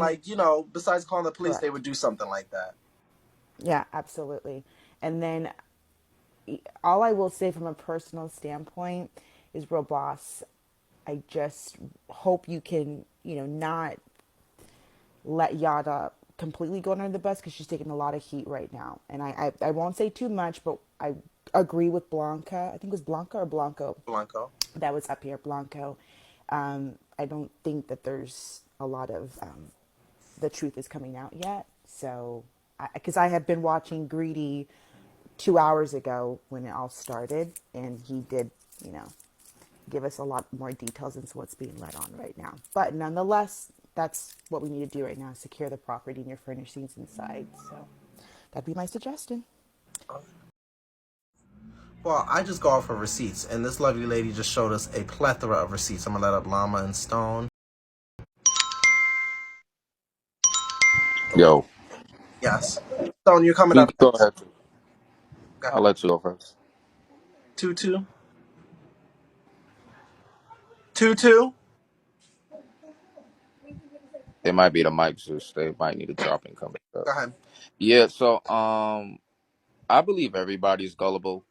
like, you know, besides calling the police, they Correct. would do something like that. Yeah, absolutely. And then all I will say from a personal standpoint is, real boss, I just hope you can, not let Yada completely go under the bus because she's taking a lot of heat right now. And I won't say too much, but I agree with Blanca. I think it was Blanca or Blanco Blanco. that was up here, Blanco. I don't think that there's a lot of the truth is coming out yet. So, because I have been watching Greedy 2 hours ago when it all started, and he did, you know, give us a lot more details into what's being led on right now. But nonetheless, that's what we need to do right now: secure the property and your furnishings inside. So that'd be my suggestion. Well, I just go off of receipts, and this lovely lady just showed us a plethora of receipts. I'm gonna let up Llama and Stone. Yo, Yes. Stone, you're coming you up can go next. ahead. Go I'll ahead. let you go first. 2-2. 2-2. It might be the mic juice. They might need to drop and come back up. Go ahead. Yeah, so I believe everybody's gullible,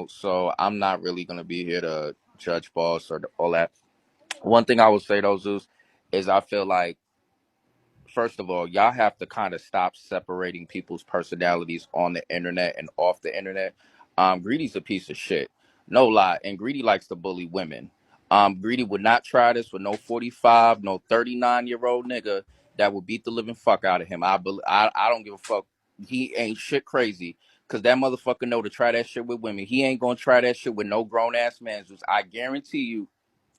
so I'm not really gonna be here to judge boss or all that. One thing I would say though, Zeus, is I feel like first of all, y'all have to kind of stop separating people's personalities on the internet and off the internet. Greedy's a piece of shit. No lie. And Greedy likes to bully women. Greedy would not try this with no 45, no 39-year-old nigga that would beat the living fuck out of him. I don't give a fuck. He ain't shit crazy. Cause that motherfucker know to try that shit with women. He ain't gonna try that shit with no grown ass man. Just I guarantee you,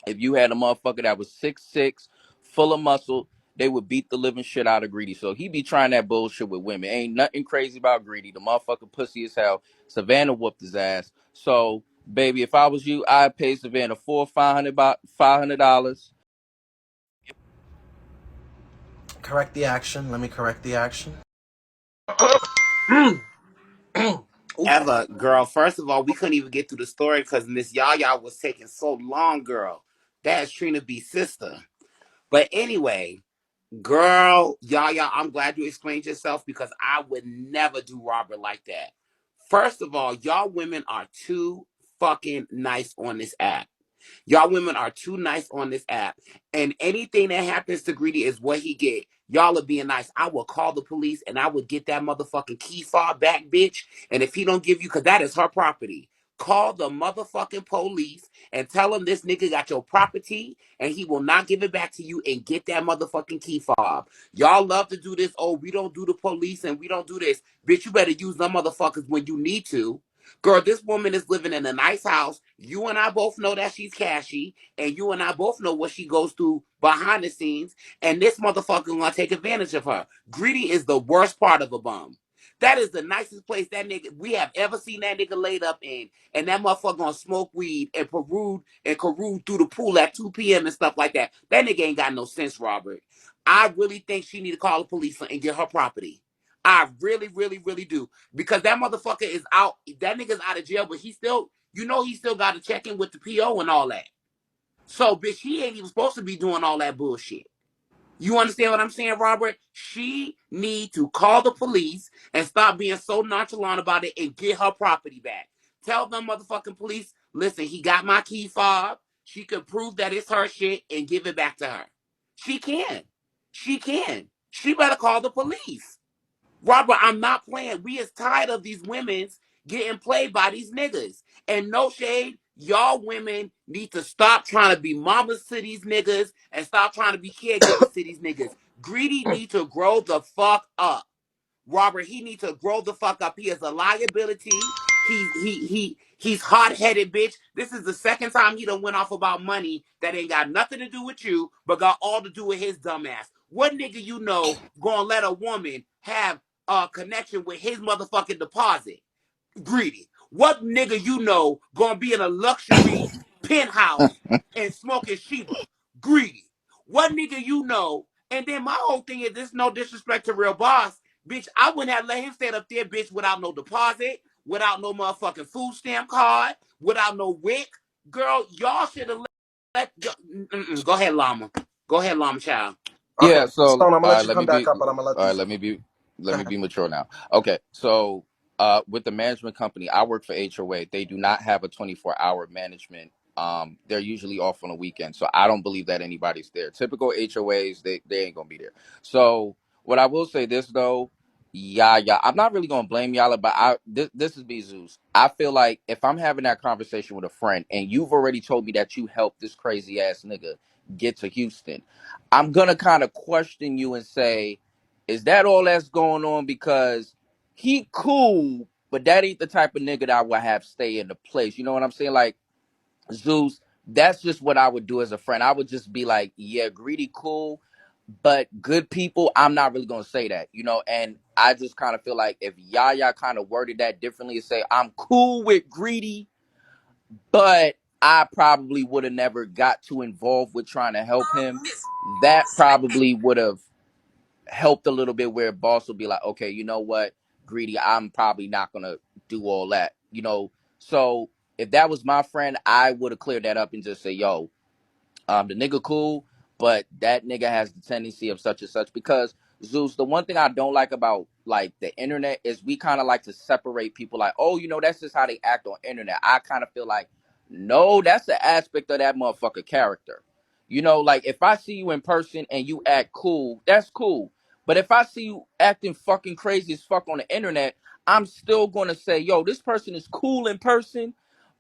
if you had a motherfucker that was 6'6", full of muscle, they would beat the living shit out of Greedy. So he be trying that bullshit with women. Ain't nothing crazy about Greedy. The motherfucker pussy as hell. Savannah whooped his ass. So, baby, if I was you, I'd pay Savannah $500. Correct the action. Let me correct the action. Ooh. Ever, girl. First of all, we couldn't even get through the story because Miss Yaya was taking so long, girl. That's Trina B sister. But anyway, girl, Yaya, I'm glad you explained yourself because I would never do Robert like that. First of all, y'all women are too fucking nice on this app. Y'all women are too nice on this app. And anything that happens to Greedy is what he get. Y'all are being nice. I will call the police and I would get that motherfucking key fob back, bitch. And if he don't give you, because that is her property, call the motherfucking police and tell him this nigga got your property and he will not give it back to you and get that motherfucking key fob. Y'all love to do this. Oh, we don't do the police and we don't do this. Bitch, you better use them motherfuckers when you need to. Girl, this woman is living in a nice house. You and I both know that she's cashy, and you and I both know what she goes through behind the scenes, and this motherfucker gonna take advantage of her. Greedy is the worst part of a bum. That is the nicest place that nigga we have ever seen that nigga laid up in, and that motherfucker gonna smoke weed and carouse through the pool at 2 p.m. and stuff like that. That nigga ain't got no sense, Robert. I really think she need to call the police and get her property. I really, really, really do. Because that motherfucker is out. That nigga's out of jail, but he still, he still got to check in with the PO and all that. So, bitch, he ain't even supposed to be doing all that bullshit. You understand what I'm saying, Robert? She need to call the police and stop being so nonchalant about it and get her property back. Tell them motherfucking police, listen, he got my key fob. She can prove that it's her shit and give it back to her. She can. She can. She better call the police. Robert, I'm not playing. We is tired of these women's getting played by these niggas. And no shade, y'all women need to stop trying to be mamas to these niggas and stop trying to be caregivers to these niggas. Greedy need to grow the fuck up. Robert, he needs to grow the fuck up. He is a liability. He's hot-headed, bitch. This is the second time he done went off about money that ain't got nothing to do with you, but got all to do with his dumb ass. What nigga you know gonna let a woman have a connection with his motherfucking deposit? Greedy. What nigga you know gonna be in a luxury penthouse and smoking Sheba? Greedy. What nigga you know? And then my whole thing is this: no disrespect to Real Boss, bitch. I wouldn't have let him stand up there, bitch, without no deposit, without no motherfucking food stamp card, without no wick. Girl, y'all should have let. Go ahead, Llama. Go ahead, Llama Child. Okay, Yeah, so Stone, I'm gonna let you let me come back be up, but I'm gonna let all right, these. let Go me ahead. be mature now. Okay, so with the management company, I work for HOA. They do not have a 24-hour management. They're usually off on a weekend. So I don't believe that anybody's there. Typical HOAs, they ain't gonna be there. So what I will say this though, yeah, I'm not really gonna blame y'all, but this is me, Zeus. I feel like if I'm having that conversation with a friend and you've already told me that you helped this crazy ass nigga get to Houston, I'm gonna kind of question you and say, is that all that's going on? Because he cool, but that ain't the type of nigga that I would have stay in the place. You know what I'm saying? Like, Zeus, that's just what I would do as a friend. I would just be like, yeah, greedy cool, but good people, I'm not really gonna say that, you know. And I just kind of feel like if Yaya kind of worded that differently and say, I'm cool with greedy, but I probably would have never got too involved with trying to help him. That probably would have helped a little bit where boss will be like, okay, you know what, greedy, I'm probably not gonna do all that, you know. So if that was my friend, I would have cleared that up and just say, yo, the nigga cool, but that nigga has the tendency of such and such. Because Zeus, the one thing I don't like about like the internet is we kind of like to separate people. Like, oh, you know, that's just how they act on internet. I kind of feel like, no, that's the aspect of that motherfucker character. You know, like if I see you in person and you act cool, that's cool. But if I see you acting fucking crazy as fuck on the internet, I'm still gonna say, yo, this person is cool in person,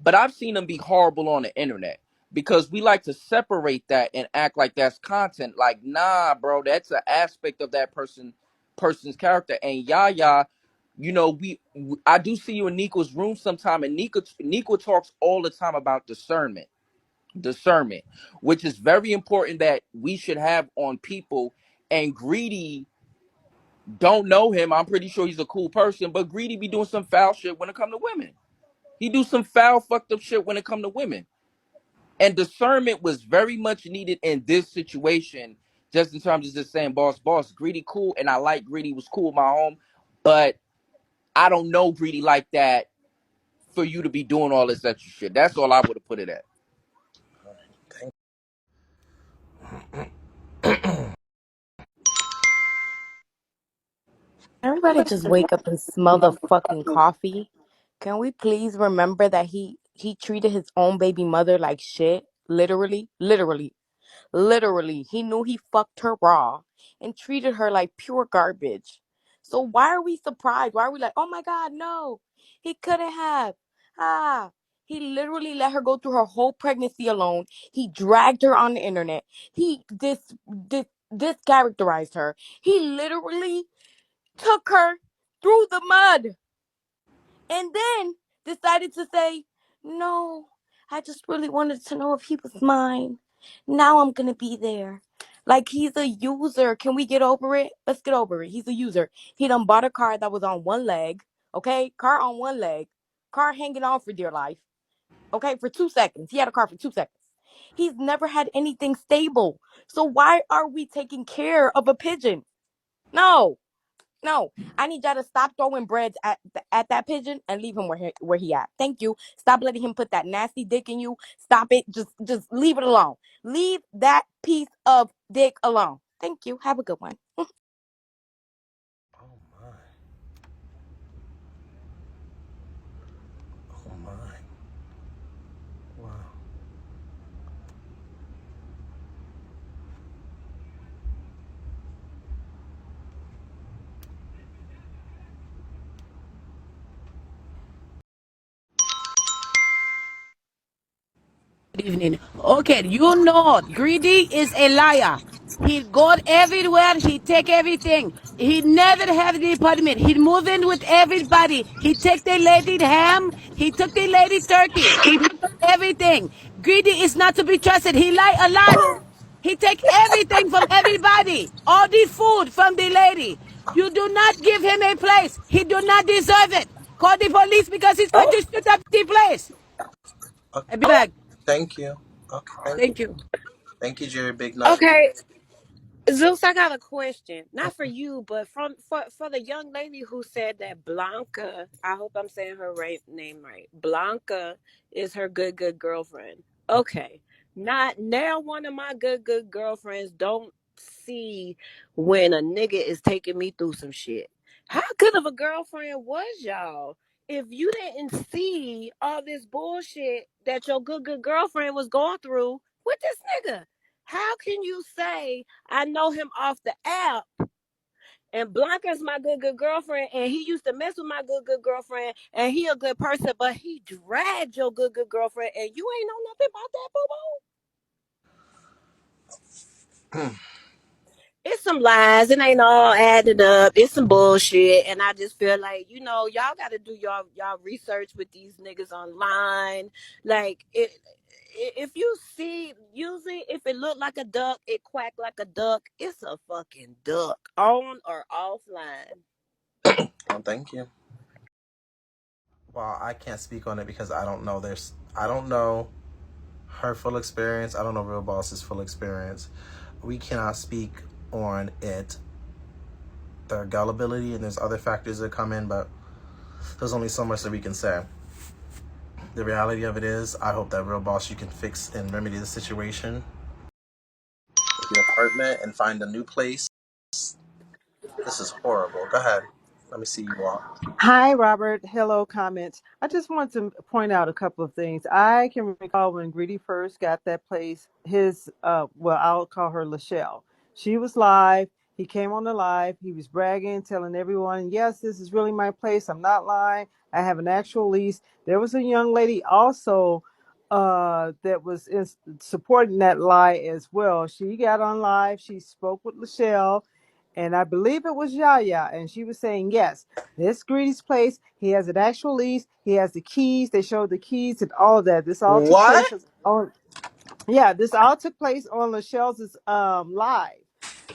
but I've seen them be horrible on the internet, because we like to separate that and act like that's content. Like, nah, bro, that's an aspect of that person's character. And Yaya, you know, I do see you in Nico's room sometime, and Nico talks all the time about discernment, which is very important that we should have on people. And Greedy don't know him. I'm pretty sure he's a cool person, but Greedy be doing some foul shit when it come to women. He do some foul fucked up shit when it come to women. And discernment was very much needed in this situation, just in terms of just saying, boss, greedy cool. And I like greedy, was cool with my home, but I don't know greedy like that for you to be doing all this extra shit. That's all I would have put it at. Thank Everybody just wake up and smell the fucking coffee. Can we please remember that he treated his own baby mother like shit? Literally. He knew he fucked her raw and treated her like pure garbage. So why are we surprised? Why are we like, oh my god, no, he couldn't have. Ah, he literally let her go through her whole pregnancy alone. He dragged her on the internet. He characterized her. He literally took her through the mud and then decided to say, no, I just really wanted to know if he was mine. Now I'm going to be there. Like, he's a user. Can we get over it? Let's get over it. He's a user. He done bought a car that was on one leg. Okay? Car on one leg. Car hanging on for dear life. Okay? For 2 seconds. He had a car for 2 seconds. He's never had anything stable. So why are we taking care of a pigeon? No. No, I need y'all to stop throwing breads at that pigeon and leave him where he at. Thank you. Stop letting him put that nasty dick in you. Stop it. Just leave it alone. Leave that piece of dick alone. Thank you. Have a good one. Oh my. Oh my. Wow. Good evening. Okay, you know, greedy is a liar. He go everywhere. He take everything. He never have the department. He move in with everybody. He take the lady ham. He took the lady turkey. He took everything. Greedy is not to be trusted. He lie a lot. He take everything from everybody. All the food from the lady. You do not give him a place. He do not deserve it. Call the police because he's going to shoot up the place. Okay. I'll be back. Thank you. Okay. Thank you. Thank you. Thank you, Jerry Big Nut. Okay, Zeus, I got a question. Not for you, but for the young lady who said that Blanca, I hope I'm saying her name right. Blanca is her good girlfriend. Okay. Not now one of my good girlfriends don't see when a nigga is taking me through some shit. How good of a girlfriend was y'all if you didn't see all this bullshit that your good girlfriend was going through with this nigga? How can you say I know him off the app and Blanca's my good girlfriend and he used to mess with my good girlfriend and he a good person, but he dragged your good girlfriend and you ain't know nothing about that, boo boo? It's some lies. It ain't all added up. It's some bullshit. And I just feel like, y'all got to do y'all research with these niggas online. Like, if you see, usually if it look like a duck, it quack like a duck. It's a fucking duck, on or offline. Well, thank you. Well, I can't speak on it because I don't know. I don't know her full experience. I don't know Real Boss's full experience. We cannot speak on it. Their gullibility and there's other factors that come in, but there's only so much that we can say. The reality of it is, I hope that Real Boss, you can fix and remedy the situation with your apartment and find a new place. This is horrible. Go ahead. Let me see you walk. Hi, Robert. Hello, comments. I just want to point out a couple of things. I can recall when Greedy first got that place, I'll call her Lachelle. She was live. He came on the live. He was bragging, telling everyone, yes, this is really my place. I'm not lying. I have an actual lease. There was a young lady also that was supporting that lie as well. She got on live. She spoke with Lachelle. And I believe it was Yaya. And she was saying, yes, this Greedy's place. He has an actual lease. He has the keys. They showed the keys and all of that. This all took What? place on, yeah, this all took place on Lachelle's live.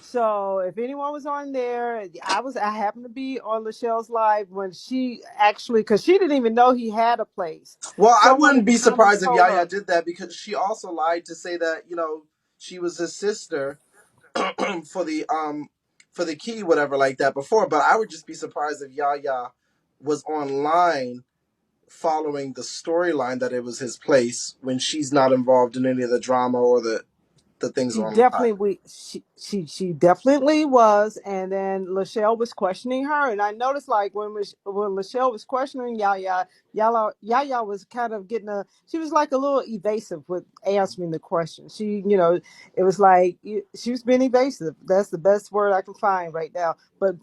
So if anyone was on there, I happened to be on Lachelle's live when she actually, because she didn't even know he had a place. Well, I Someone wouldn't in the be comments surprised if told Yaya her. did that because she also lied to say that, she was his sister for the key, whatever like that before. But I would just be surprised if Yaya was online following the storyline that it was his place when she's not involved in any of the drama or the things She online. definitely she definitely was, and then Lachelle was questioning her, and I noticed like when Lachelle was questioning Yaya was kind of she was like a little evasive with answering the question. It was like she was being evasive. That's the best word I can find right now. But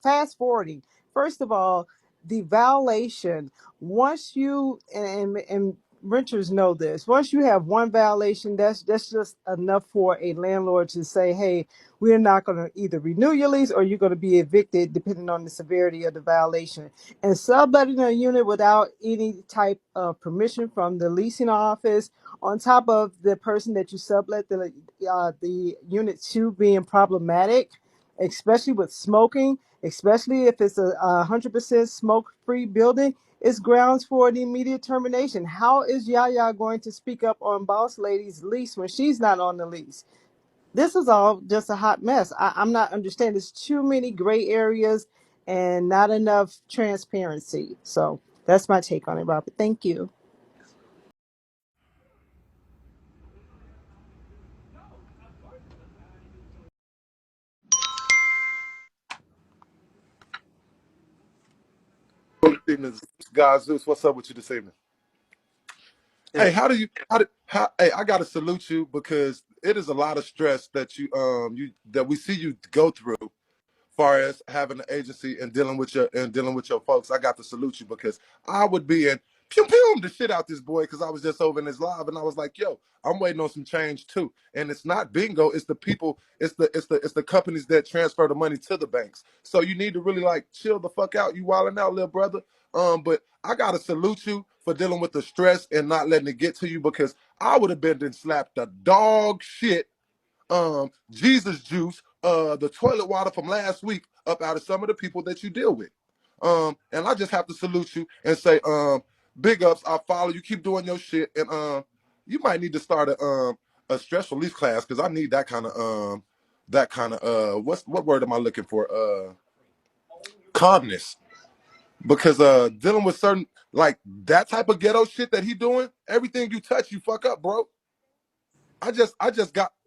fast forwarding, first of all, the violation once you and renters know this. Once you have one violation, that's just enough for a landlord to say, "Hey, we're not going to either renew your lease or you're going to be evicted, depending on the severity of the violation." And subletting a unit without any type of permission from the leasing office, on top of the person that you sublet the unit to being problematic, especially with smoking, especially if it's a 100% smoke-free building, is grounds for the immediate termination. How is Yaya going to speak up on Boss Lady's lease when she's not on the lease? This is all just a hot mess. I'm not understanding. There's too many gray areas and not enough transparency. So that's my take on it, Robert. Thank you. Good evening, guys. Zeus, what's up with you this evening? Hey, hey, I gotta salute you because it is a lot of stress that that we see you go through far as having an agency and dealing with your folks. I got to salute you because I would be in pew pew the shit out this boy because I was just over in his live and I was like, yo, I'm waiting on some change too. And it's not bingo, it's the people, it's the companies that transfer the money to the banks. So you need to really like chill the fuck out. You wilding out, little brother. But I gotta salute you for dealing with the stress and not letting it get to you because I would have been then slapped the dog shit Jesus juice, the toilet water from last week up out of some of the people that you deal with. And I just have to salute you and say, big ups, I follow you, keep doing your shit. And you might need to start a stress relief class because I need that kind of what word am I looking for? Calmness. Because dealing with certain like that type of ghetto shit that he doing, everything you touch, you fuck up, bro. I just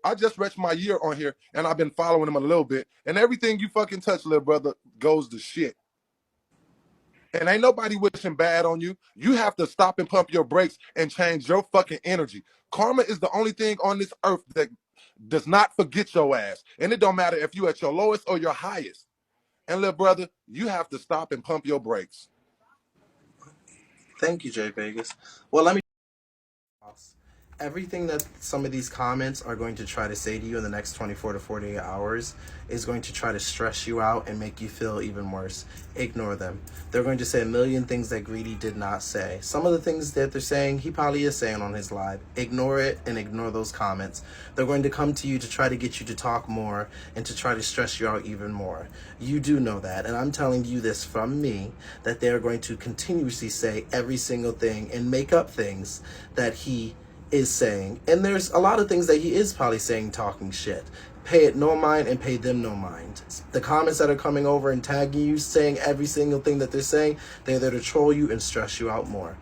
I just reached my year on here, and I've been following him a little bit. And everything you fucking touch, little brother, goes to shit. And ain't nobody wishing bad on you. You have to stop and pump your brakes and change your fucking energy. Karma is the only thing on this earth that does not forget your ass. And it don't matter if you at your lowest or your highest. And little brother, you have to stop and pump your brakes. Thank you, Jay Vegas. Well, let me. Everything that some of these comments are going to try to say to you in the next 24 to 48 hours is going to try to stress you out and make you feel even worse. Ignore them. They're going to say a million things that Greedy did not say. Some of the things that they're saying, he probably is saying on his live. Ignore it and ignore those comments. They're going to come to you to try to get you to talk more and to try to stress you out even more. You do know that, and I'm telling you this from me, that they're going to continuously say every single thing and make up things that he is saying. And there's a lot of things that he is probably saying talking shit. Pay it no mind and pay them no mind. The comments that are coming over and tagging you, saying every single thing that they're saying, they're there to troll you and stress you out more.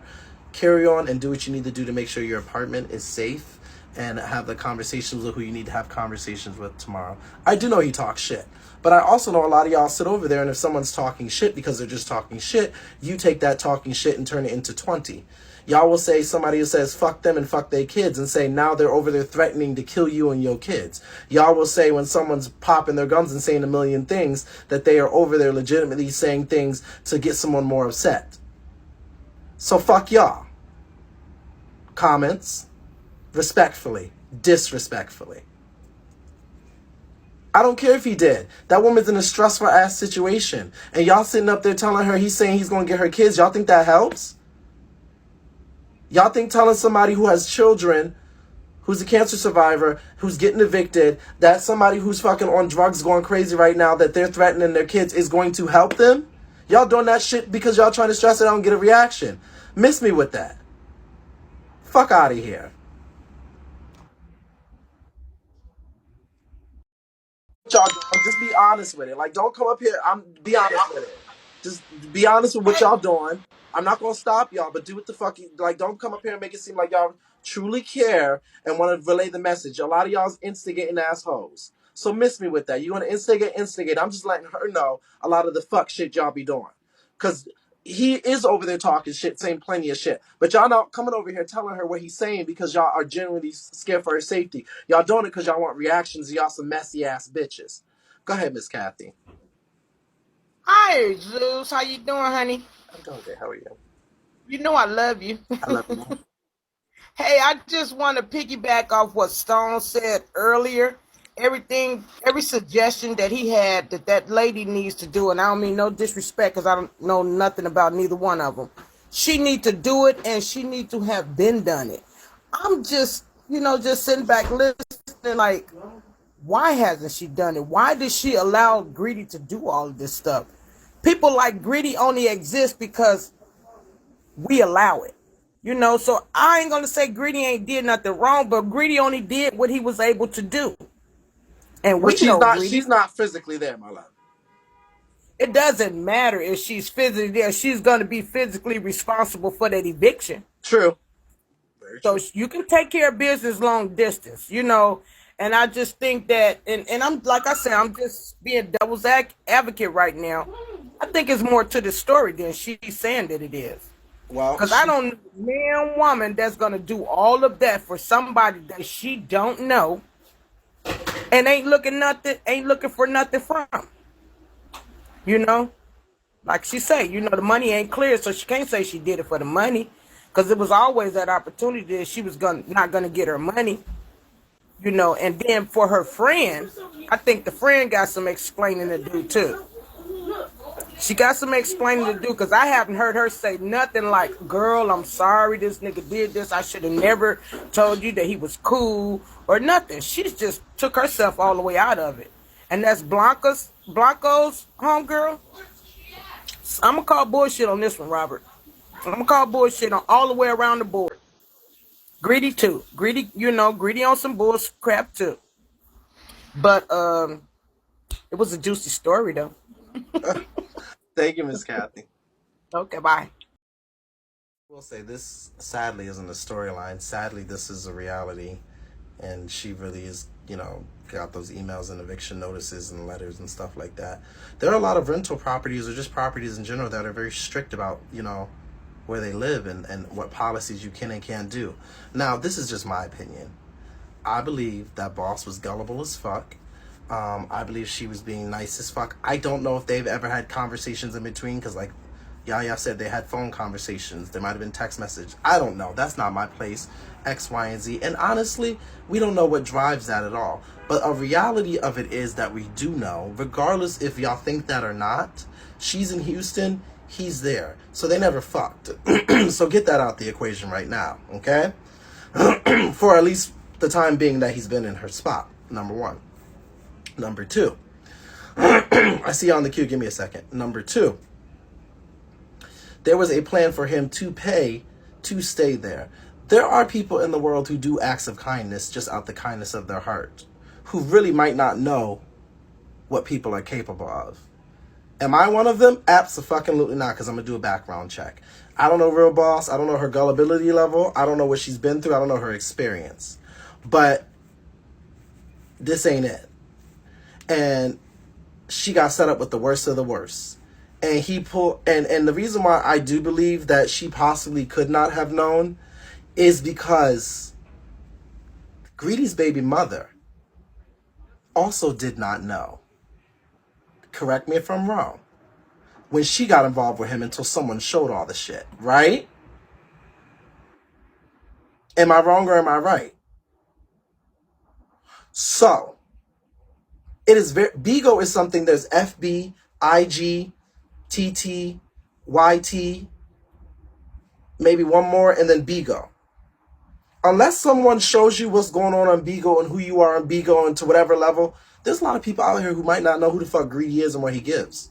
Carry on and do what you need to do to make sure your apartment is safe and have the conversations with who you need to have conversations with tomorrow. I do know he talks shit. But I also know a lot of y'all sit over there, and if someone's talking shit because they're just talking shit, you take that talking shit and turn it into 20. Y'all will say somebody who says fuck them and fuck their kids and say now they're over there threatening to kill you and your kids. Y'all will say when someone's popping their guns and saying a million things that they are over there legitimately saying things to get someone more upset. So fuck y'all. Comments, respectfully, disrespectfully. I don't care if he did. That woman's in a stressful ass situation. And y'all sitting up there telling her he's saying he's going to get her kids. Y'all think that helps? Y'all think telling somebody who has children, who's a cancer survivor, who's getting evicted, that somebody who's fucking on drugs going crazy right now, that they're threatening their kids is going to help them? Y'all doing that shit because y'all trying to stress it out and get a reaction. Miss me with that. Fuck out of here. Y'all doing, just be honest with it. Like, don't come up here. Be honest with it. Just be honest with what y'all doing. I'm not gonna stop y'all, but do what the fuck you like. Don't come up here and make it seem like y'all truly care and want to relay the message. A lot of y'all's instigating assholes. So miss me with that. You want to instigate. I'm just letting her know a lot of the fuck shit y'all be doing. Cause he is over there talking shit, saying plenty of shit. But y'all not coming over here telling her what he's saying because y'all are genuinely scared for her safety. Y'all doing it because y'all want reactions. Y'all some messy ass bitches. Go ahead, Miss Kathy. Hi, Zeus. How you doing, honey? I'm doing good. How are you? You know I love you. I love you more. Hey, I just want to piggyback off what Stone said earlier. Every suggestion that he had that lady needs to do, and I don't mean no disrespect because I don't know nothing about neither one of them. She need to do it, and she need to have been done it. I'm just, just sitting back listening, like, why hasn't she done it? Why did she allow Greedy to do all of this stuff? People like Greedy only exist because we allow it. So I ain't gonna say Greedy ain't did nothing wrong, but Greedy only did what he was able to do. And But we she's know not. Greedy. She's not physically there, my love. It doesn't matter if she's physically there. She's gonna be physically responsible for that eviction. True. Very So true. you can take care of business long distance. And I just think that, and I'm like I said, I'm just being devil's advocate right now. I think it's more to the story than she's saying that it is. Well, Because I don't know a man, woman that's gonna do all of that for somebody that she don't know and ain't looking for nothing from. You know, like she say, the money ain't clear, so she can't say she did it for the money, because it was always that opportunity that she was not gonna get her money. And then for her friend, I think the friend got some explaining to do too. She got some explaining to do, because I haven't heard her say nothing like, girl, I'm sorry this nigga did this. I should have never told you that he was cool or nothing. She just took herself all the way out of it. And that's Blanco's homegirl. I'm going to call bullshit on this one, Robert. I'm going to call bullshit on all the way around the board. Greedy too. Greedy on some bullshit crap too. But it was a juicy story though. thank you, Miss Kathy. Okay, bye. I will say this sadly isn't a storyline. Sadly, this is a reality, and she really is got those emails and eviction notices and letters and stuff like that. There are a lot of rental properties or just properties in general that are very strict about, where they live and what policies you can and can't do. Now, this is just my opinion. I believe that boss was gullible as fuck. I believe she was being nice as fuck. I don't know if they've ever had conversations in between, because like Yaya said, they had phone conversations. There might have been text message. I don't know. That's not my place. X, Y, and Z. And honestly, we don't know what drives that at all. But a reality of it is that we do know, regardless if y'all think that or not, she's in Houston, he's there. So they never fucked. So get that out the equation right now, okay? For at least the time being that he's been in her spot, number one. Number two, I see you on the queue, give me a second. Number two, there was a plan for him to pay to stay there. There are people in the world who do acts of kindness just out the kindness of their heart, who really might not know what people are capable of. Am I one of them? Absolutely not, because I'm going to do a background check. I don't know Real Boss. I don't know her gullibility level. I don't know what she's been through. I don't know her experience. But this ain't it. And she got set up with the worst of the worst. And he pulled, and the reason why I do believe that she possibly could not have known is because Greedy's baby mother also did not know. Correct me if I'm wrong. When she got involved with him until someone showed all the shit, right? Am I wrong or am I right? So, it is very, BIGO is something, there's FB, IG, TT, YT, maybe one more, and then BIGO. Unless someone shows you what's going on BIGO and who you are on BIGO and to whatever level, there's a lot of people out here who might not know who the fuck Greedy is and what he gives.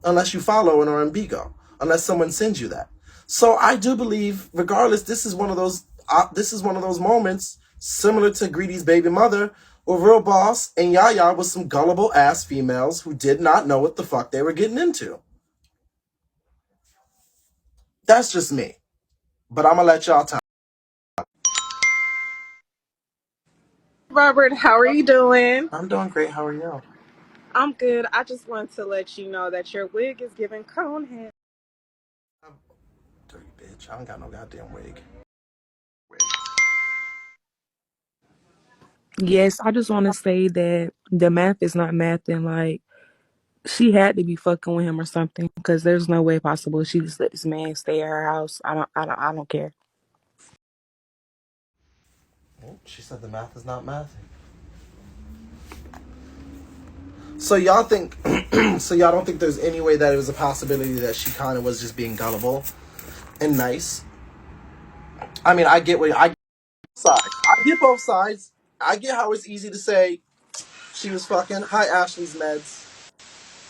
Unless you follow and are on BIGO. Unless someone sends you that. So I do believe, regardless, this is one of those moments similar to Greedy's baby mother, where Real Boss and Yaya was some gullible ass females who did not know what the fuck they were getting into. That's just me. But I'm gonna let y'all talk. Robert, how are you doing? I'm doing great. How are you? I'm good. I just want to let you know that your wig is giving conehead. Dirty bitch. I don't got no goddamn wig. Yes, I just want to say that the math is not math, and like she had to be fucking with him or something, because there's no way possible she just let this man stay at her house. I don't care. Oh, she said the math is not math. So y'all think, so y'all don't think there's any way that it was a possibility that she kind of was just being gullible and nice? I mean, I get sides. I get both sides. I get how it's easy to say she was fucking. Hi, Ashley's meds.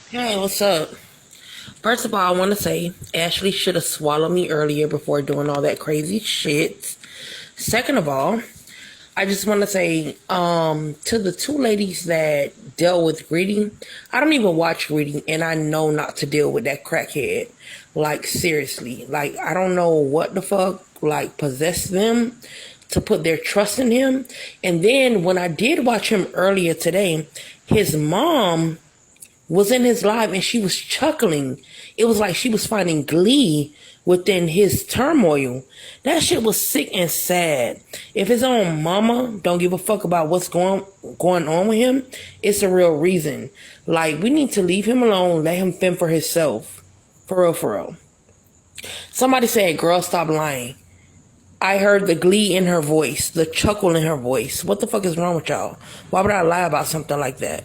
Hey, what's up? First of all, I want to say Ashley should have swallowed me earlier before doing all that crazy shit. Second of all, I just want to say to the two ladies that dealt with Greedy, I don't even watch Greedy, and I know not to deal with that crackhead. Like, seriously. Like, I don't know what the fuck, like, possessed them to put their trust in him. And then when I did watch him earlier today, his mom was in his live and she was chuckling. It was like she was finding glee within his turmoil. That shit was sick and sad. If his own mama don't give a fuck about what's going on with him, it's a real reason. Like, we need to leave him alone, let him fend for himself. For real, for real. Somebody said, girl, stop lying. I heard the glee in her voice, the chuckle in her voice. What the fuck is wrong with y'all? Why would I lie about something like that?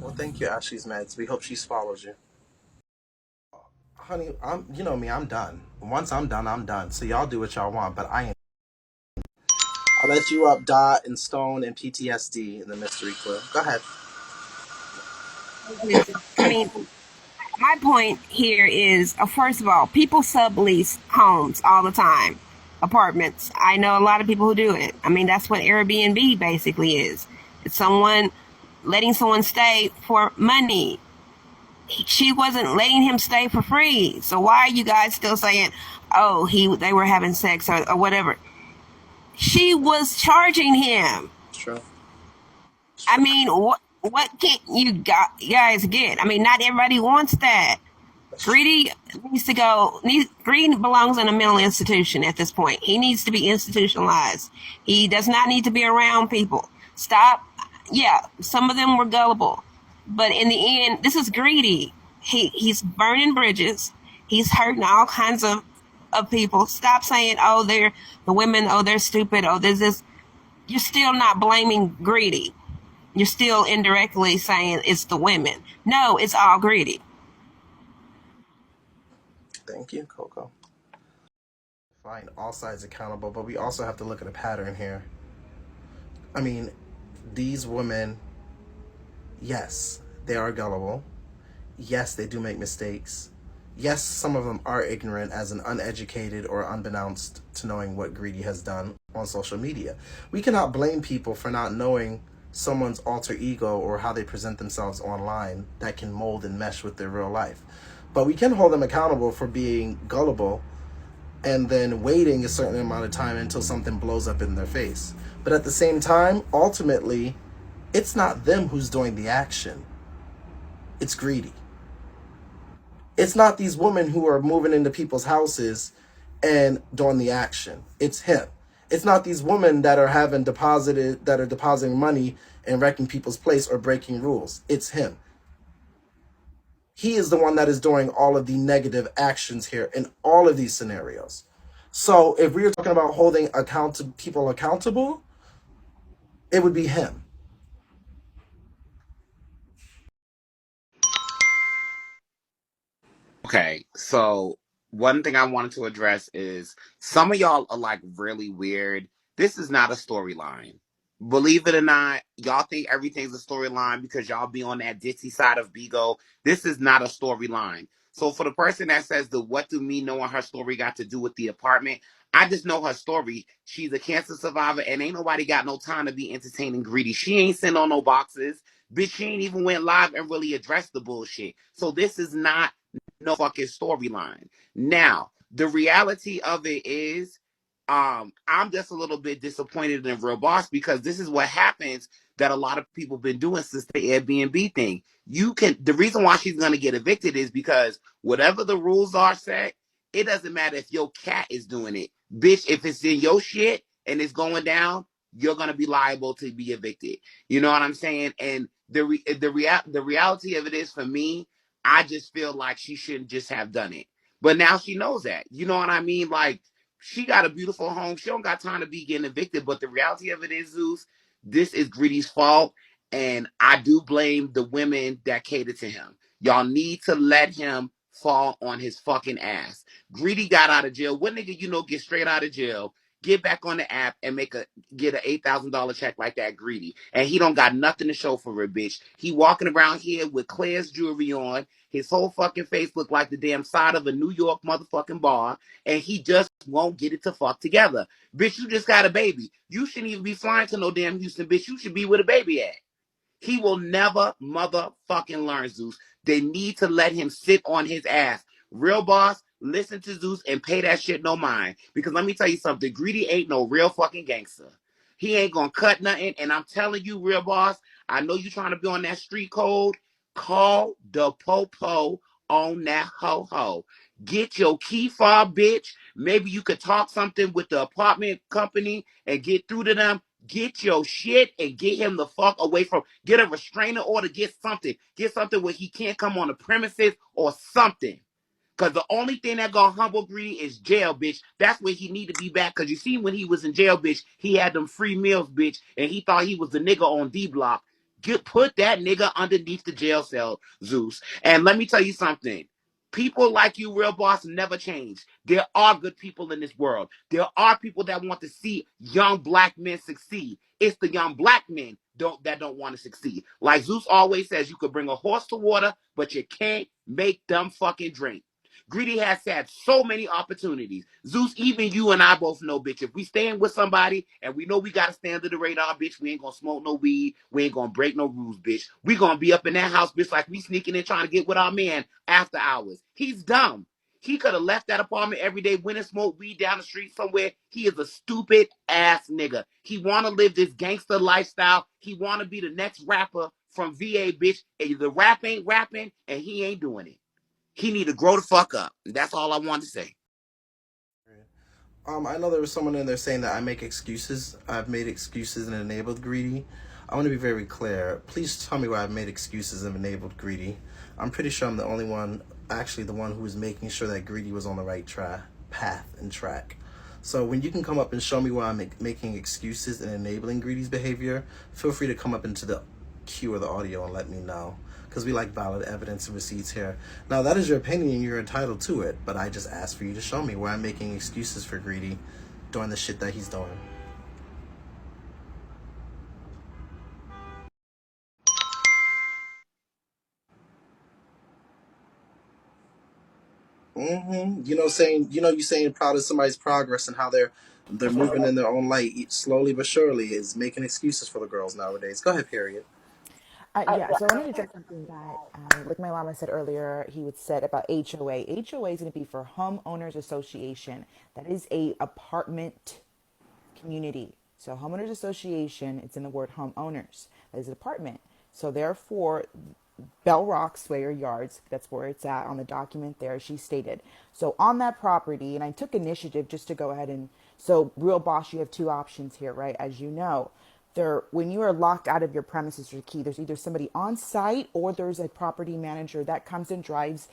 Well, thank you, Ashley's meds. We hope she swallows you. Honey, you know me, I'm done. Once I'm done, I'm done. So y'all do what y'all want, but I ain't. I'll let you up Dot and Stone and PTSD in the mystery clue. Go ahead. I mean, my point here is first of all, people sublease homes all the time, apartments. I know a lot of people who do it. I mean, that's what Airbnb basically is. It's someone letting someone stay for money. She wasn't letting him stay for free. So why are you guys still saying, oh, they were having sex or whatever? She was charging him. True. I mean, what can guys get? I mean, not everybody wants that. That's true. Greedy needs to go. Greedy belongs in a mental institution at this point. He needs to be institutionalized. He does not need to be around people. Stop. Yeah, some of them were gullible, but in the end, this is greedy. He's burning bridges. He's hurting all kinds of people. Stop saying, oh, they're the women. Oh, they're stupid. Oh, there's this. You're still not blaming greedy. You're still indirectly saying it's the women. No, it's all greedy. Thank you, Coco. Find all sides accountable, but we also have to look at a pattern here. I mean, these women, yes, they are gullible. Yes, they do make mistakes. Yes, some of them are ignorant as an uneducated or unbeknownst to knowing what Greedy has done on social media. We cannot blame people for not knowing someone's alter ego or how they present themselves online that can mold and mesh with their real life. But we can hold them accountable for being gullible and then waiting a certain amount of time until something blows up in their face. But at the same time, ultimately, it's not them who's doing the action. It's Greedy. It's not these women who are moving into people's houses and doing the action. It's him. It's not these women that are depositing money and wrecking people's place or breaking rules. It's him. He is the one that is doing all of the negative actions here in all of these scenarios. So if we were talking about holding people accountable, it would be him. Okay, so one thing I wanted to address is some of y'all are like really weird. This is not a storyline. Believe it or not, y'all think everything's a storyline because y'all be on that ditzy side of BIGO. This is not a storyline. So for the person that says the what do me knowing her story got to do with the apartment, I just know her story. She's a cancer survivor and ain't nobody got no time to be entertaining Greedy. She ain't sent on no boxes. Bitch, she ain't even went live and really addressed the bullshit. So this is not no fucking storyline. Now, the reality of it is, I'm just a little bit disappointed in Real Boss because this is what happens that a lot of people been doing since the Airbnb thing. The reason why she's gonna get evicted is because whatever the rules are set, it doesn't matter if your cat is doing it. Bitch, if it's in your shit and it's going down, you're gonna be liable to be evicted. You know what I'm saying? And the reality of it is for me, I just feel like she shouldn't just have done it. But now she knows that. You know what I mean? Like, she got a beautiful home. She don't got time to be getting evicted. But the reality of it is, Zeus, this is Greedy's fault. And I do blame the women that cater to him. Y'all need to let him fall on his fucking ass. Greedy got out of jail. What nigga, get straight out of jail, get back on the app and get an $8,000 check like that Greedy. And he don't got nothing to show for it, bitch. He walking around here with Claire's jewelry on. His whole fucking face look like the damn side of a New York motherfucking bar. And he just won't get it to fuck together. Bitch, you just got a baby. You shouldn't even be flying to no damn Houston, bitch. You should be with a baby at. He will never motherfucking learn, Zeus. They need to let him sit on his ass. Real Boss, listen to Zeus and pay that shit no mind. Because let me tell you something, Greedy ain't no real fucking gangster. He ain't gonna cut nothing. And I'm telling you, Real Boss, I know you trying to be on that street code. Call the popo on that ho-ho. Get your key fob, bitch. Maybe you could talk something with the apartment company and get through to them. Get your shit and get him the fuck away from. Get a restraining order. Get something. Get something where he can't come on the premises or something. Cause the only thing that gonna humble Greedy is jail, bitch. That's where he need to be back. Cause you see when he was in jail, bitch, he had them free meals, bitch, and he thought he was the nigga on D Block. Put that nigga underneath the jail cell, Zeus. And let me tell you something. People like you, Real Boss, never change. There are good people in this world. There are people that want to see young black men succeed. It's the young black men that don't want to succeed. Like Zeus always says, you could bring a horse to water, but you can't make them fucking drink. Greedy has had so many opportunities. Zeus, even you and I both know, bitch, if we staying with somebody and we know we got to stay under the radar, bitch, we ain't going to smoke no weed. We ain't going to break no rules, bitch. We going to be up in that house, bitch, like we sneaking in trying to get with our man after hours. He's dumb. He could have left that apartment every day, went and smoked weed down the street somewhere. He is a stupid ass nigga. He want to live this gangster lifestyle. He want to be the next rapper from VA, bitch. And the rap ain't rapping, and he ain't doing it. He need to grow the fuck up. That's all I want to say. I know there was someone in there saying that I make excuses. I've made excuses and enabled greedy. I want to be very clear. Please tell me where I've made excuses and enabled greedy. I'm pretty sure I'm the only one, actually the one who was making sure that greedy was on the right path and track. So when you can come up and show me where I'm making excuses and enabling greedy's behavior, feel free to come up into the queue or the audio and let me know, because we like valid evidence and receipts here. Now, that is your opinion and you're entitled to it, but I just asked for you to show me where I'm making excuses for greedy doing the shit that he's doing. You saying proud of somebody's progress and how they're moving in their own light slowly but surely is making excuses for the girls nowadays. Go ahead, period. Yeah, so I wanted to address something that, like my llama said earlier, he would said about HOA. HOA is going to be for homeowners association. That is a apartment community. So homeowners association, it's in the word homeowners. That is an apartment. So therefore, Bell Rock Sawyer Yards, that's where it's at on the document there, she stated. So on that property, and I took initiative just to go ahead and, so Real Boss, you have two options here, right? As you know, there, when you are locked out of your premises or key, there's either somebody on site or there's a property manager that comes and drives,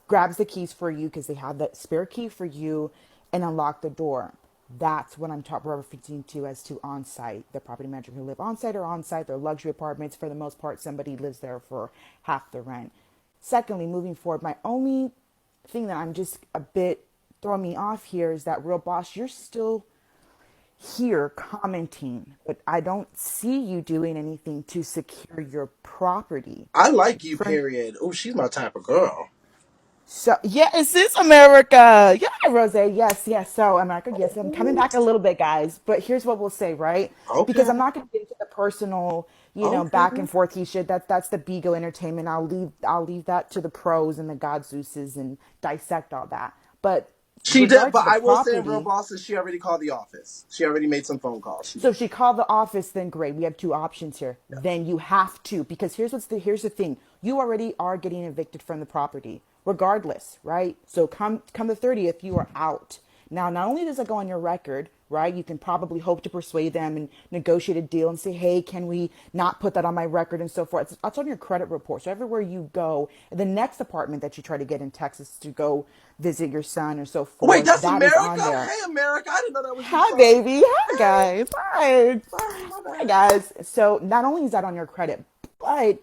grabs the keys for you because they have that spare key for you and unlock the door. That's what I'm referencing to as to on-site. The property manager who live on-site or on-site. They're luxury apartments. For the most part, somebody lives there for half the rent. Secondly, moving forward, my only thing that I'm just a bit throwing me off here is that Real Boss, you're still here commenting, but I don't see you doing anything to secure your property. I like you, For period. Oh, she's my type of girl. So yes, it's America. Yeah, Rose. Yes, yes. So America. Yes, I'm coming back a little bit, guys. But here's what we'll say, right? Okay, Because I'm not going to get into the personal, okay. back and forth shit. That's the BIGO entertainment. I'll leave that to the pros and the God Zeuses and dissect all that. But She did, regard but to the I will say in real property, bosses, she already called the office. She already made some phone calls. She so did. if she called the office, then great. We have two options here. Yeah. Then you have to, because here's the thing. You already are getting evicted from the property, regardless, right? So come the 30th, you are out. Now, not only does it go on your record, right? You can probably hope to persuade them and negotiate a deal and say, hey, can we not put that on my record and so forth. It's on your credit report. So everywhere you go, the next apartment that you try to get in Texas to go visit your son or so Wait, forth, that's that is America? on there. Hey, America. I didn't know that was you. Hi, Sorry. baby. Hi, Hey, guys. Hi. sorry, my Hi, bad. guys. So not only is that on your credit, but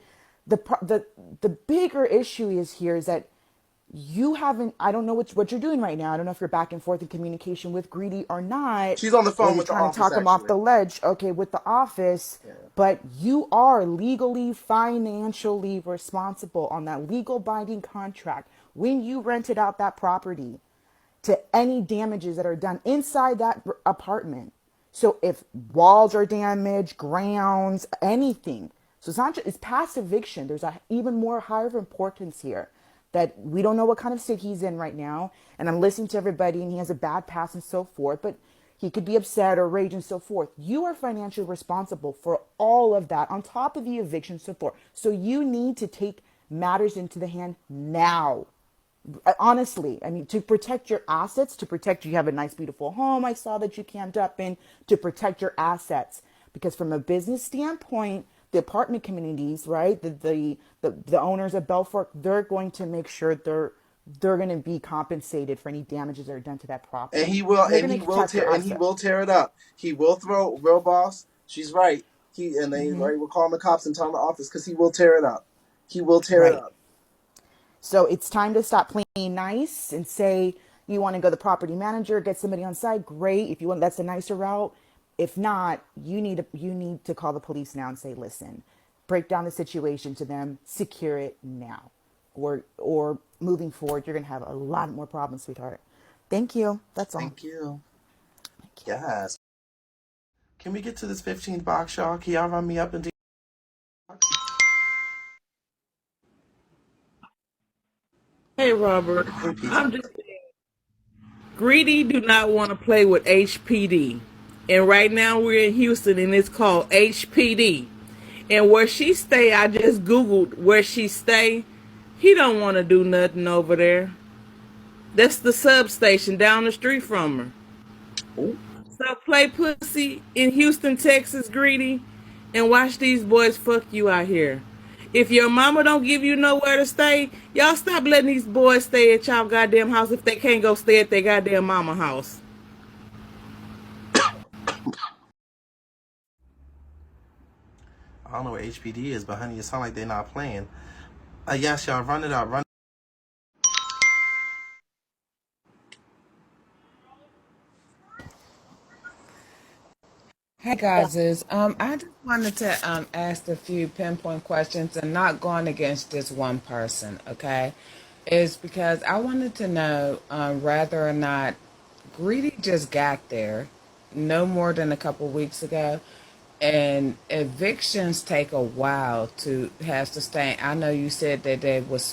the bigger issue is here is that you haven't. I don't know what you're doing right now. I don't know if you're back and forth in communication with Greedy or not, She's on the or phone you're with the trying to office, talk him off actually. the ledge. Okay, with the office, Yeah. but you are legally, financially responsible on that legal binding contract when you rented out that property to any damages that are done inside that apartment. So if walls are damaged, grounds, anything. So it's not just, it's past eviction. There's a even more higher of importance here that we don't know what kind of state he's in right now. And I'm listening to everybody and he has a bad past and so forth, but he could be upset or rage and so forth. You are financially responsible for all of that on top of the eviction and so forth. So you need to take matters into the hand now. Honestly, I mean, to protect your assets, to protect you have a nice beautiful home I saw that you camped up in, to protect your assets, because from a business standpoint, the apartment communities, right, the owners of Belfort, they're going to make sure they're going to be compensated for any damages that are done to that And property, he will, and they're going to protect your and he assets. will tear it up. He will throw real boss. She's right. They right will call the cops and tell the office because he will tear it up. He will tear it Right. up. So it's time to stop playing nice and say you want to go to the property manager, get somebody on site. Great. If you want, that's a nicer route. If not, you need to call the police now and say, listen, break down the situation to them, secure it now, or moving forward, you're gonna have a lot more problems, sweetheart. Thank you. That's all. Thank you. Thank you. Yes. Can we get to this 15th box, y'all? Can y'all run me up and Hey, Robert. hey, peace I'm out. just Greedy do not want to play with HPD. And right now we're in Houston and it's called HPD. And where she stay, I just Googled where she stay. He don't want to do nothing over there. That's the substation down the street from her. Ooh. So play pussy in Houston, Texas, Greedy, and watch these boys fuck you out here. If your mama don't give you nowhere to stay, y'all stop letting these boys stay at y'all goddamn house if they can't go stay at their goddamn mama house. I don't know what HPD is, but honey, it sounds like they're not playing. Yes, y'all, run it out. Run. Hey guys, I just wanted to ask a few pinpoint questions and not going against this one person, okay? Is because I wanted to know whether or not Greedy just got there no more than a couple weeks ago, and evictions take a while to have sustain. I know you said that he was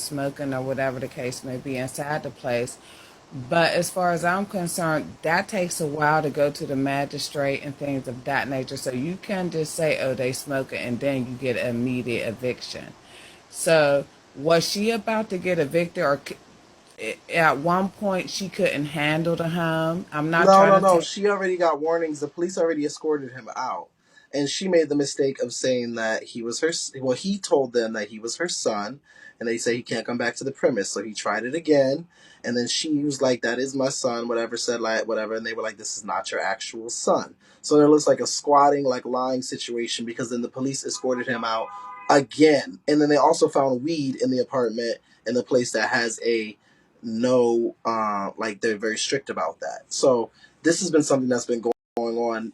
smoking or whatever the case may be inside the place, but as far as I'm concerned, that takes a while to go to the magistrate and things of that nature. So you can't just say, "Oh, they smoking," and then you get immediate eviction. So was she about to get evicted, or at one point she couldn't handle the home? I'm not No, trying no, to no. take. She already got warnings. The police already escorted him out. And she made the mistake of saying that he was her. Well, he told them that he was her son, and they say he can't come back to the premise. So he tried it again, and then she was like, "That is my son." Whatever, said like whatever, and they were like, "This is not your actual son." So there looks like a squatting, like lying situation because then the police escorted him out again, and then they also found weed in the apartment in the place that has a no, like they're very strict about that. So this has been something that's been going on.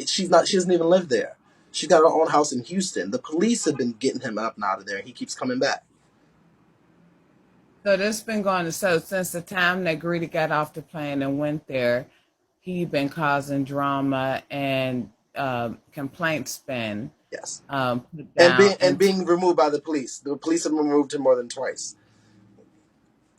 She's not. She doesn't even live there. She's got her own house in Houston. The police have been getting him up and out of there. He keeps coming back. So this been going on. So since the time that Greedy got off the plane and went there, he been causing drama and complaints been Yes, put and down. And being removed by the police. The police have removed him more than twice.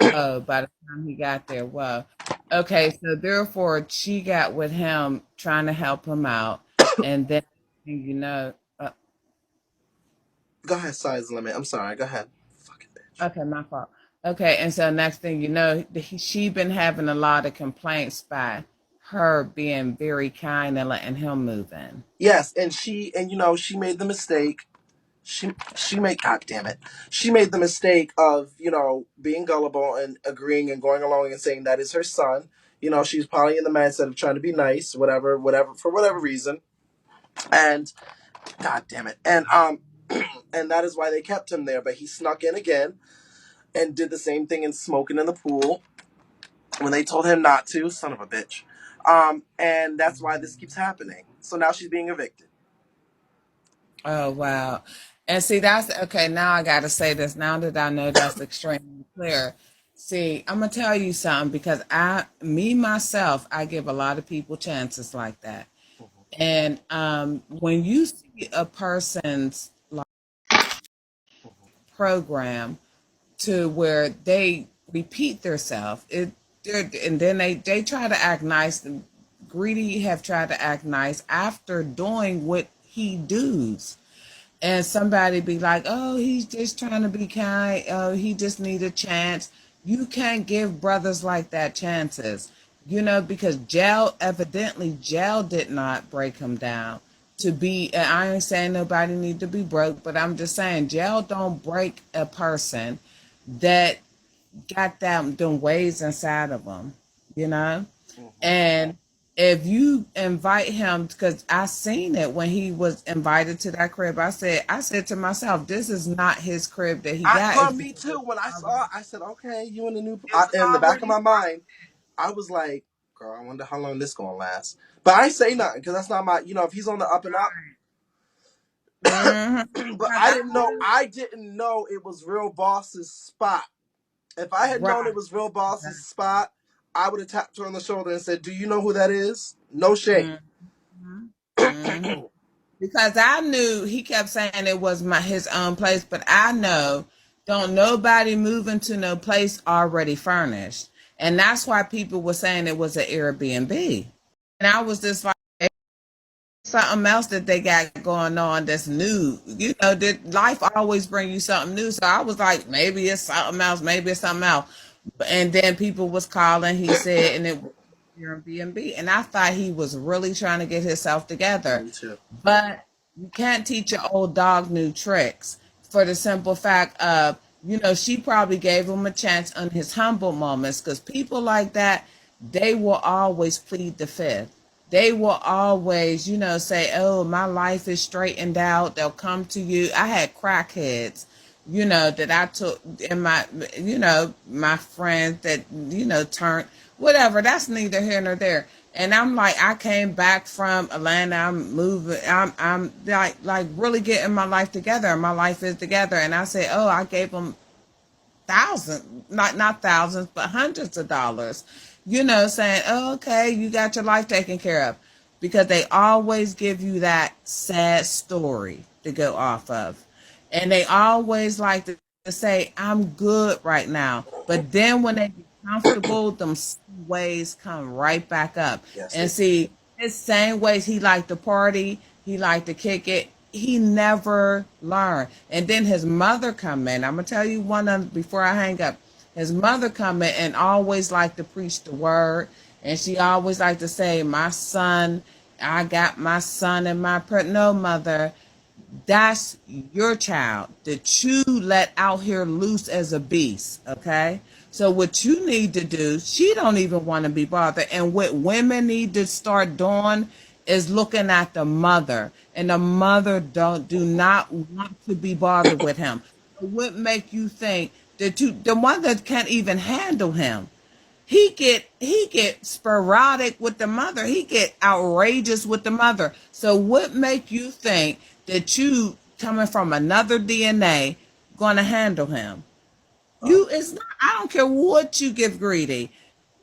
oh, by the time he got there, well, okay. So therefore, she got with him trying to help him out, and then you know, Go ahead, size limit. I'm sorry. Go ahead. Fucking bitch. okay, my fault. Okay, and so next thing you know, she been having a lot of complaints by her being very kind and letting him move in. Yes, and she made the mistake. She made God damn it. She made the mistake of being gullible and agreeing and going along and saying that is her son. She's probably in the mindset of trying to be nice, whatever, for whatever reason. And God damn it, and that is why they kept him there. But he snuck in again and did the same thing and smoking in the pool when they told him not to. Son of a bitch. And that's why this keeps happening. So now she's being evicted. Oh wow. And see that's okay, now I gotta say this now that I know that's extremely clear. See, I'm gonna tell you something because myself, I give a lot of people chances like that. And when you see a person's like program to where they repeat themselves, and then they try to act nice. Greedy have tried to act nice after doing what he does. And somebody be like, "Oh, he's just trying to be kind. Oh, he just need a chance." You can't give brothers like that chances, because jail did not break him down to be. And I ain't saying nobody need to be broke, but I'm just saying jail don't break a person that got them ways inside of them, you know. Mm-hmm. And if you invite him, because I seen it when he was invited to that crib, I said to myself, this is not his crib that he got. Girl, It's me because too. When I saw, I said, "Okay, you in the new." it's In the back of already my mind, I was like, "Girl, I wonder how long this gonna last." But I ain't say nothing because that's not my. If he's on the up and up. mm-hmm. But Because I I didn't know. knew I didn't know it was Real Boss's spot. If I had known right. it was Real Boss's spot, I would have tapped her on the shoulder and said, "Do you know who that is?" No shade. Mm-hmm. Mm-hmm. Because I knew he kept saying it was his own place, but I know don't nobody move into no place already furnished. And that's why people were saying it was an Airbnb. And I was just like, something else that they got going on that's new. You know, that life always bring you something new. So I was like, maybe it's something else, maybe it's something else. And then people was calling, he said, and it was Airbnb. And I thought he was really trying to get himself together. Me too. But you can't teach your old dog new tricks for the simple fact of, you know, she probably gave him a chance on his humble moments because people like that, they will always plead the fifth. They will always, you know, say, oh, my life is straightened out. They'll come to you. I had crackheads, you know, that I took in my, you know, my friends that, you know, turned whatever. That's neither here nor there. And I'm like, I came back from Atlanta. I'm moving. I'm like really getting my life together. My life is together. And I said, oh, I gave them thousands, not thousands, but hundreds of dollars, you know, saying, oh, okay, you got your life taken care of. Because they always give you that sad story to go off of. And they always like to say, I'm good right now. But then when they get comfortable, them ways come right back up. Yes, they And do. see, his same ways he liked to party, he liked to kick it, he never learned. And then his mother come in. I'm gonna tell you one of before I hang up. His mother come in and always liked to preach the word, and she always liked to say, "My son, I got my son in my no mother. That's your child that you let out here loose as a beast, okay? So what you need to do, she don't even want to be bothered. And what women need to start doing is looking at the mother. And the mother do not want to be bothered with him. What make you think that the mother can't even handle him? He get sporadic with the mother. He get outrageous with the mother. So what make you think that you coming from another DNA gonna handle him? Oh, You is not. I don't care what you give Greedy.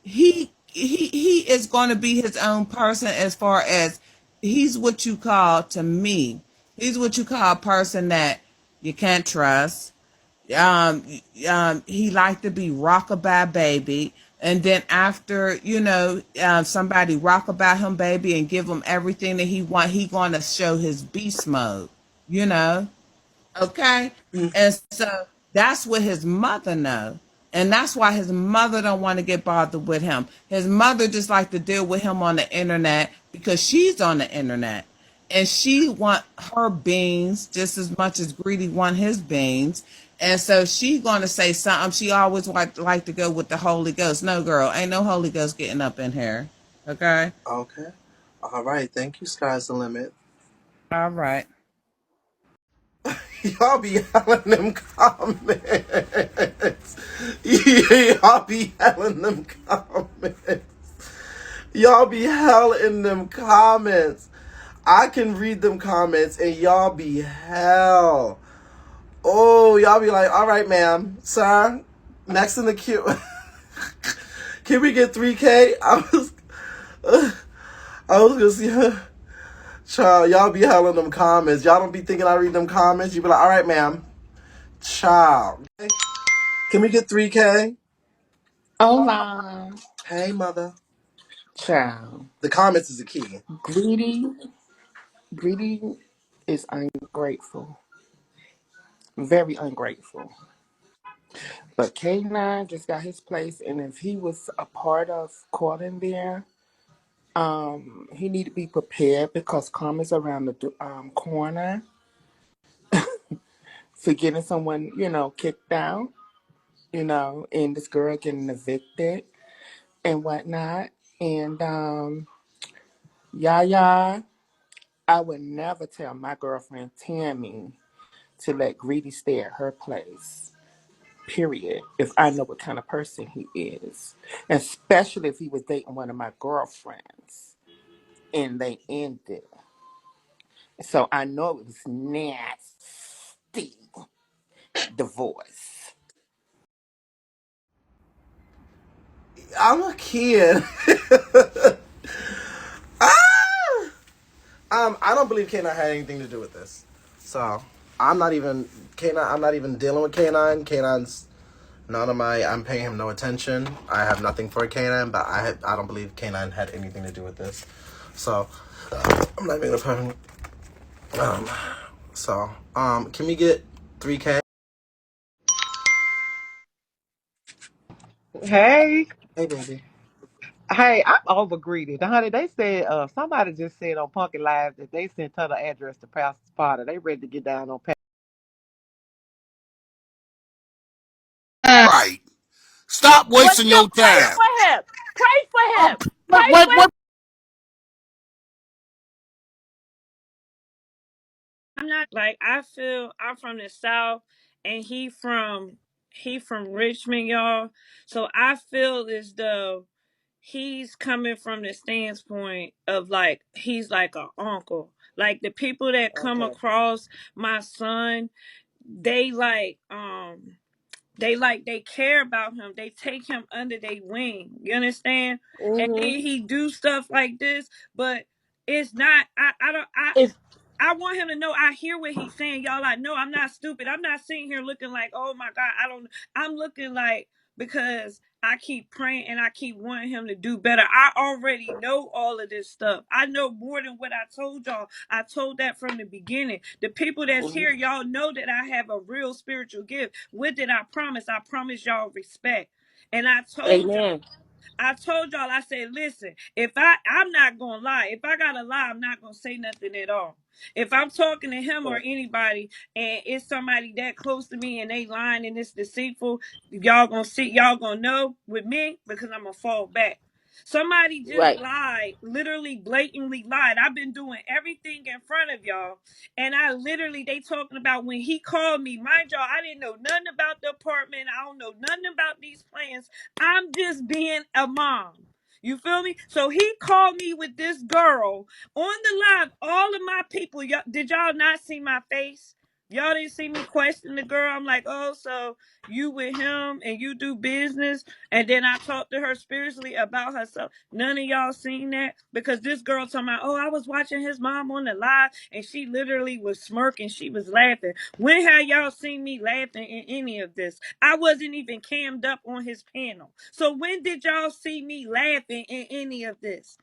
He is going to be his own person as far as he's what you call to me. He's what you call a person that you can't trust. um, he liked to be rockabye baby, and then after somebody rockabye him baby and give him everything that he want, he going to show his beast mode, you know. Okay. And so that's what his mother know. And that's why his mother don't want to get bothered with him. His mother just like to deal with him on the internet because she's on the internet. And she want her beans just as much as Greedy want his beans. And so she gonna say something. She always like to go with the Holy Ghost. No, girl, ain't no Holy Ghost getting up in here. Okay? okay. All right. Thank you. Sky's the limit. All right. Y'all be yelling them comments. Y'all be yelling them comments. Y'all be hell in them comments. I can read them comments and y'all be hell. Oh, y'all be like, all right, ma'am, sir, next in the queue. Can we get 3K? I was gonna see her. Child, y'all be hell in them comments. Y'all don't be thinking I read them comments. You be like, all right, ma'am. Child. Can we get 3K? Hola, Hey, mother. child. The comments is the key. Greedy, greedy is ungrateful, very ungrateful. But K9 just got his place, and if he was a part of calling there, he need to be prepared because karma's around the corner for getting someone, kicked out, and this girl getting evicted and whatnot. And Yaya, I would never tell my girlfriend Tammy to let Greedy stay at her place. Period. If I know what kind of person he is, especially if he was dating one of my girlfriends and they ended. So I know it was nasty divorce. I'm a kid. I don't believe K9 had anything to do with this. So I'm not even K9. I'm not even dealing with K9. K9's None of my, I'm paying him no attention. I have nothing for Canine, but I don't believe Canine had anything to do with this. So I'm not even gonna put him. Um, can we get 3K? Hey, Hey, baby. hey, I'm over greedy. Honey, they said somebody just said on Punky Live that they sent her the address to Pastor Potter. They ready to get down on Right. Stop Well, wasting still your pray time. for him. Pray for him. What, Pray what, for him. what? I'm not like I feel I'm from the South and he from Richmond, y'all. So I feel as though he's coming from the standpoint of like he's like an uncle. Like the people that come Okay. across my son, they they care about him. They take him under their wing. You understand? And Hmm. then he do stuff like this, but it's not. I don't. If I want him to know I hear what he's saying, y'all. I know I'm not stupid. I'm not sitting here looking like, oh my God, I don't. I'm looking like because I keep praying and I keep wanting him to do better. I already know all of this stuff. I know more than what I told y'all. I told that from the beginning. The people that's Mhm. here, y'all know that I have a real spiritual gift. What did I promise? I promised y'all respect. And Amen. I told y'all, I said, listen, I'm not gonna lie. If I gotta lie, I'm not gonna say nothing at all. If I'm talking to him or Right. anybody and it's somebody that close to me and they lying and it's deceitful, y'all gonna know with me because I'm gonna fall back. Somebody just Right. lied, literally blatantly lied. I've been doing everything in front of y'all. And they talking about when he called me, mind y'all, I didn't know nothing about the apartment. I don't know nothing about these plans. I'm just being a mom. You feel me? So he called me with this girl on the live. All of my people, did y'all not see my face? Y'all didn't see me question the girl. I'm like, oh, so you with him and you do business. And then I talked to her spiritually about herself. None of y'all seen that because this girl talking about, oh, I was watching his mom on the live and she literally was smirking. She was laughing. When have y'all seen me laughing in any of this? I wasn't even cammed up on his panel. So when did y'all see me laughing in any of this?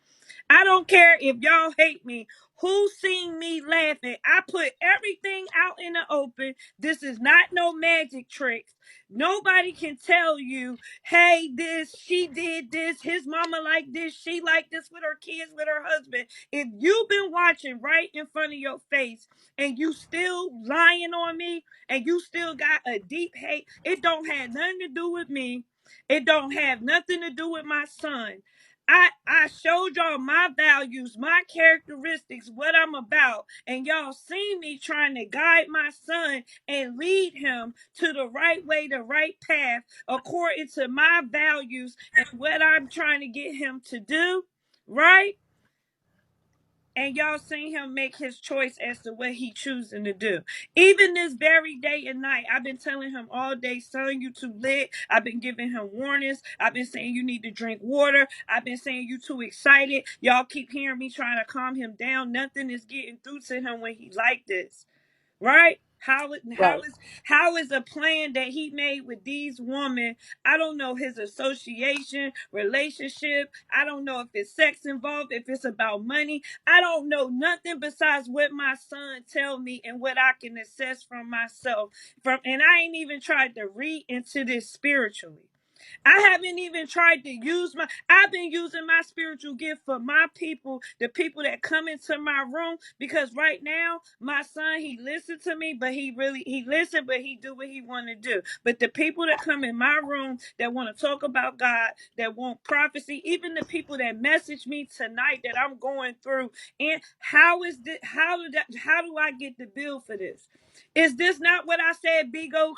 I don't care if y'all hate me. Who seen me laughing? I put everything out in the open. This is not no magic tricks. Nobody can tell you, hey, she did this, his mama like this, she like this with her kids, with her husband. If you've been watching right in front of your face and you still lying on me and you still got a deep hate, it don't have nothing to do with me. It don't have nothing to do with my son. I showed y'all my values, my characteristics, what I'm about, and y'all seen me trying to guide my son and lead him to the right way, the right path, according to my values and what I'm trying to get him to do, right? And y'all seen him make his choice as to what he choosing to do. Even this very day and night, I've been telling him all day, son, you too lit. I've been giving him warnings. I've been saying you need to drink water. I've been saying you too excited. Y'all keep hearing me trying to calm him down. Nothing is getting through to him when he like this, right? Right. How is a plan that he made with these women? I don't know his association, relationship. I don't know if it's sex involved, if it's about money. I don't know nothing besides what my son tell me and what I can assess from myself. And I ain't even tried to read into this spiritually. I haven't even tried to I've been using my spiritual gift for my people, the people that come into my room, because right now, my son, he listened to me, but he listened, but he do what he want to do. But the people that come in my room that want to talk about God, that want prophecy, even the people that message me tonight that I'm going through, and how do I get the bill for this? Is this not what I said BIGO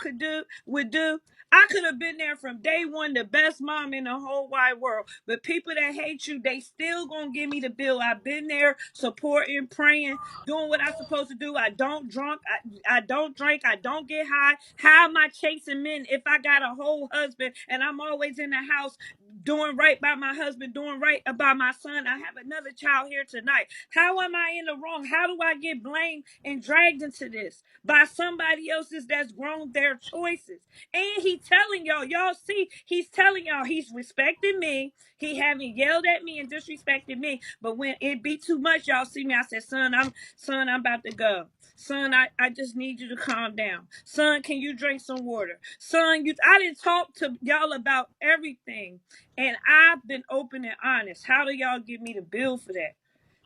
would do? I could have been there from day one, the best mom in the whole wide world. But people that hate you, they still gonna give me the bill. I've been there supporting, praying, doing what I'm supposed to do. I don't drink, I don't get high. How am I chasing men if I got a whole husband and I'm always in the house doing right by my husband, doing right about my son? I have another child here tonight. How am I in the wrong? How do I get blamed and dragged into this by somebody else's that's grown their choices? And he He telling y'all see, he's telling y'all he's respecting me. He haven't yelled at me and disrespected me. But when it be too much, y'all see me. I said, I'm about to go. Son, I just need you to calm down. Son, can you drink some water? Son, I didn't talk to y'all about everything. And I've been open and honest. How do y'all give me the bill for that?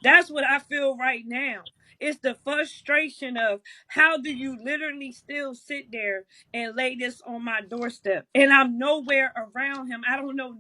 That's what I feel right now. It's the frustration of how do you literally still sit there and lay this on my doorstep? And I'm nowhere around him. I don't know.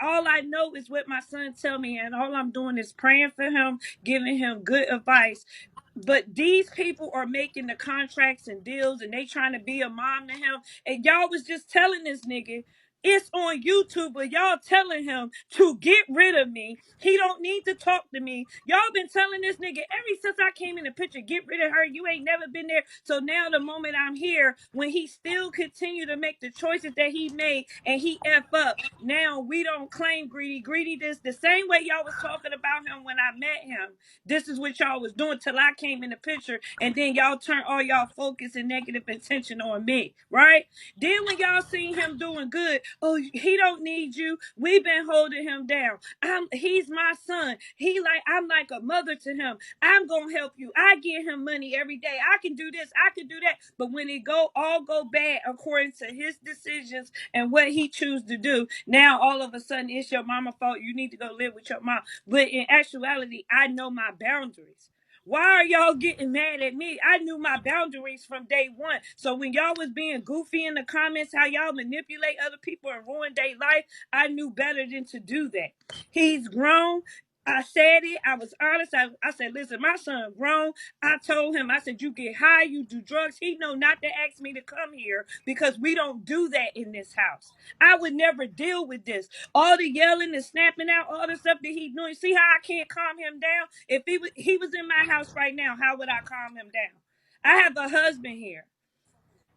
All I know is what my son tell me. And all I'm doing is praying for him, giving him good advice. But these people are making the contracts and deals and they trying to be a mom to him. And y'all was just telling this nigga, it's on YouTube, but y'all telling him to get rid of me. He don't need to talk to me. Y'all been telling this nigga ever since I came in the picture, get rid of her. You ain't never been there. So now the moment I'm here, when he still continue to make the choices that he made and he F up, now we don't claim Greedy. Greedy this the same way y'all was talking about him when I met him. This is what y'all was doing till I came in the picture. And then y'all turn all y'all focus and negative intention on me, right? Then when y'all seen him doing good, oh, he don't need you. We've been holding him down. He's my son. I'm like a mother to him. I'm gonna help you. I give him money every day. I can do this. I can do that. But when it all go bad according to his decisions and what he choose to do, now all of a sudden it's your mama's fault. You need to go live with your mom. But in actuality, I know my boundaries. Why are y'all getting mad at me? I knew my boundaries from day one. So when y'all was being goofy in the comments, how y'all manipulate other people and ruin their life, I knew better than to do that. He's grown. I said it. I was honest. I said, listen, my son grown. I told him, I said, you get high, you do drugs. He know not to ask me to come here because we don't do that in this house. I would never deal with this. All the yelling and snapping out, all the stuff that he doing. See how I can't calm him down? If he was in my house right now, how would I calm him down? I have a husband here.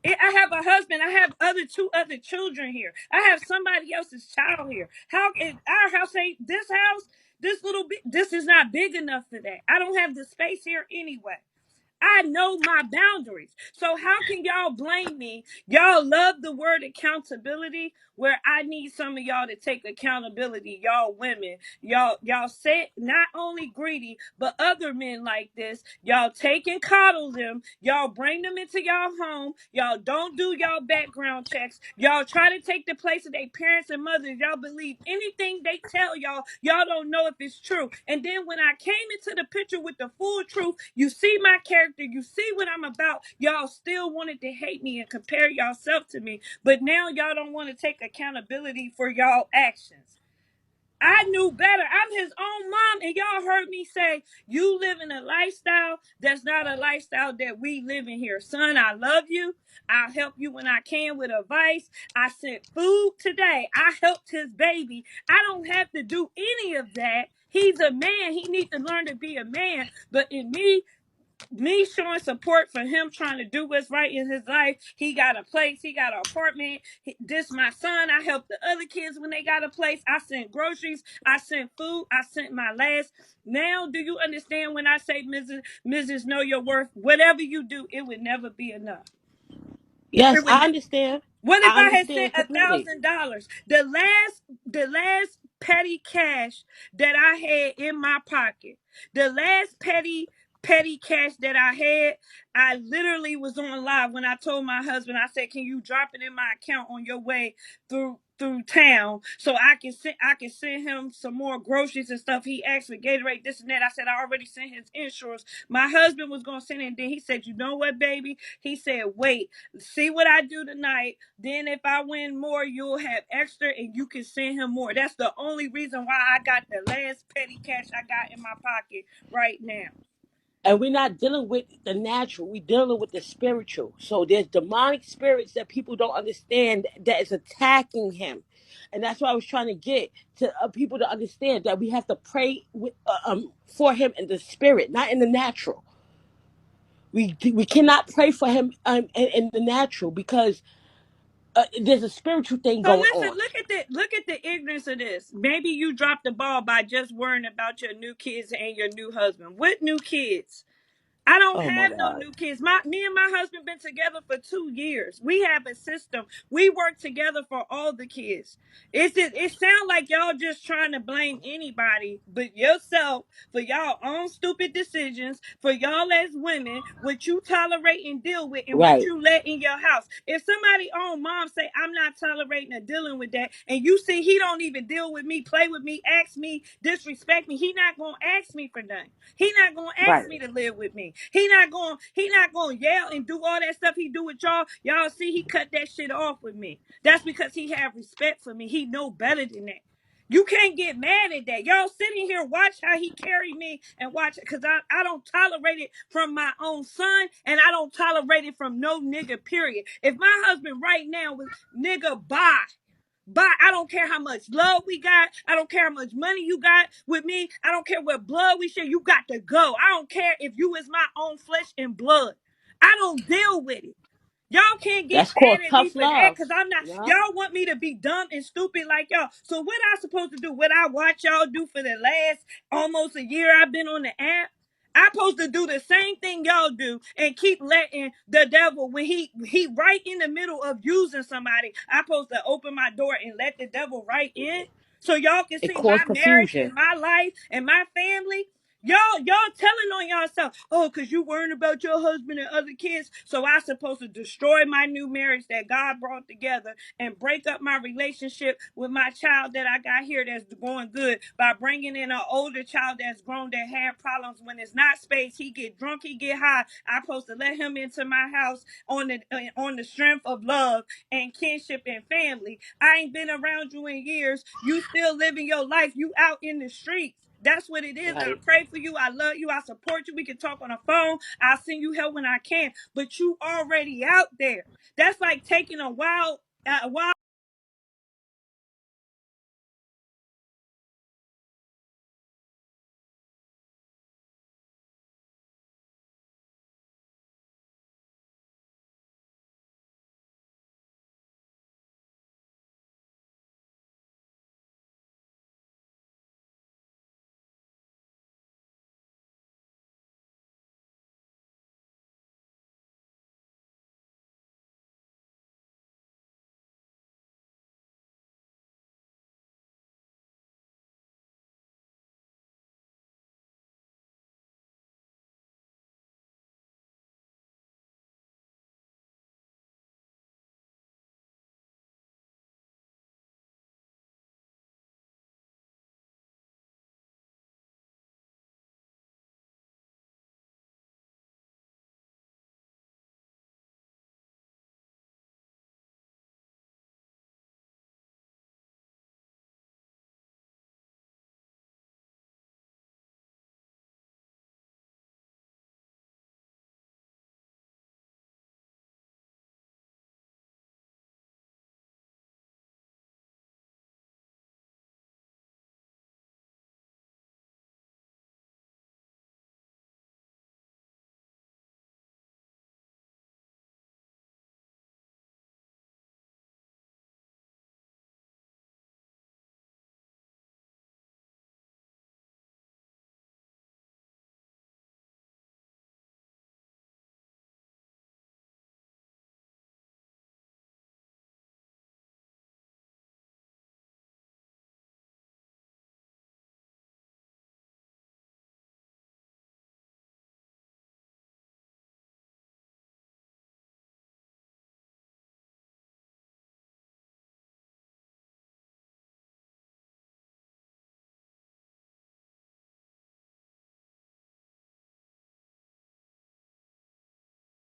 I have a husband. I have two other children here. I have somebody else's child here. How can our house ain't this house? This little bit. This is not big enough for that. I don't have the space here anyway. I know my boundaries. So how can y'all blame me? Y'all love the word accountability, where I need some of y'all to take accountability. Y'all women, y'all say not only Greedy, but other men like this. Y'all take and coddle them. Y'all bring them into y'all home. Y'all don't do y'all background checks. Y'all try to take the place of their parents and mothers. Y'all believe anything they tell y'all. Y'all don't know if it's true. And then when I came into the picture with the full truth, you see my character, you see what I'm about. Y'all still wanted to hate me and compare yourself to me, but now y'all don't want to take accountability for y'all actions. I knew better. I'm his own mom, and y'all heard me say, you live in a lifestyle that's not a lifestyle that we live in here. Son, I love you. I'll help you when I can with advice. I sent food today. I helped his baby. I don't have to do any of that. He's a man. He needs to learn to be a man. But in me showing support for him trying to do what's right in his life. He got a place, he got an apartment. This my son. I helped the other kids when they got a place. I sent groceries, I sent food, I sent my last. Now, do you understand when I say, Mrs. Know Your Worth? Whatever you do, it would never be enough. Yes, It would. I understand. What if I I had sent understand completely. $1,000? The last petty cash that I had in my pocket, the last petty cash that I had, I literally was on live when I told my husband, I said, can you drop it in my account on your way through town so I can send him some more groceries and stuff. He asked for Gatorade, this and that. I said I already sent his insurance. My husband was gonna send it, and then he said, you know what, baby? He said, wait, see what I do tonight. Then if I win more, you'll have extra and you can send him more. That's the only reason why I got the last petty cash I got in my pocket right now. And we're not dealing with the natural, we're dealing with the spiritual. So there's demonic spirits that people don't understand that is attacking him. And that's why I was trying to get to people to understand that we have to pray for him in the spirit, not in the natural. We cannot pray for him in the natural because there's a spiritual thing So going listen, on. look at the ignorance of this. Maybe you dropped the ball by just worrying about your new kids and your new husband. What new kids? I don't Oh my have no God. new kids. Me and my husband been together for 2 years. We have a system. We work together for all the kids. It sounds like y'all just trying to blame anybody but yourself for y'all own stupid decisions, for y'all as women, what you tolerate and deal with, and what Right. you let in your house. If somebody own mom say, I'm not tolerating or dealing with that, and you see he don't even deal with me, play with me, ask me, disrespect me, he not gonna ask me for nothing. He not gonna ask Right. me to live with me. He not gonna yell and do all that stuff he do with y'all. Y'all see he cut that shit off with me. That's because he have respect for me. He know better than that. You can't get mad at that. Y'all sitting here watch how he carry me and watch it, because I don't tolerate it from my own son, and I don't tolerate it from no nigga, period. If my husband right now was nigga, bye. But I don't care how much love we got. I don't care how much money you got with me. I don't care what blood we share. You got to go. I don't care if you is my own flesh and blood. I don't deal with it. Y'all can't get That's called mad at me tough for that, love. because I'm not. Yeah. Y'all want me to be dumb and stupid like y'all. So what I supposed to do? What I watch y'all do for the last almost a year I've been on the app? I supposed to do the same thing y'all do and keep letting the devil, when he right in the middle of using somebody, I supposed to open my door and let the devil right in so y'all can It see my caused marriage confusion. and my life and my family. Y'all telling on yourself, oh, because you worrying about your husband and other kids. So I supposed to destroy my new marriage that God brought together and break up my relationship with my child that I got here that's going good by bringing in an older child that's grown that had problems. When it's not space, he get drunk, he get high. I supposed to let him into my house on the strength of love and kinship and family. I ain't been around you in years. You still living your life. You out in the streets. That's what it is. I Right. pray for you. I love you. I support you. We can talk on the phone. I'll send you help when I can. But you already out there. That's like taking a wild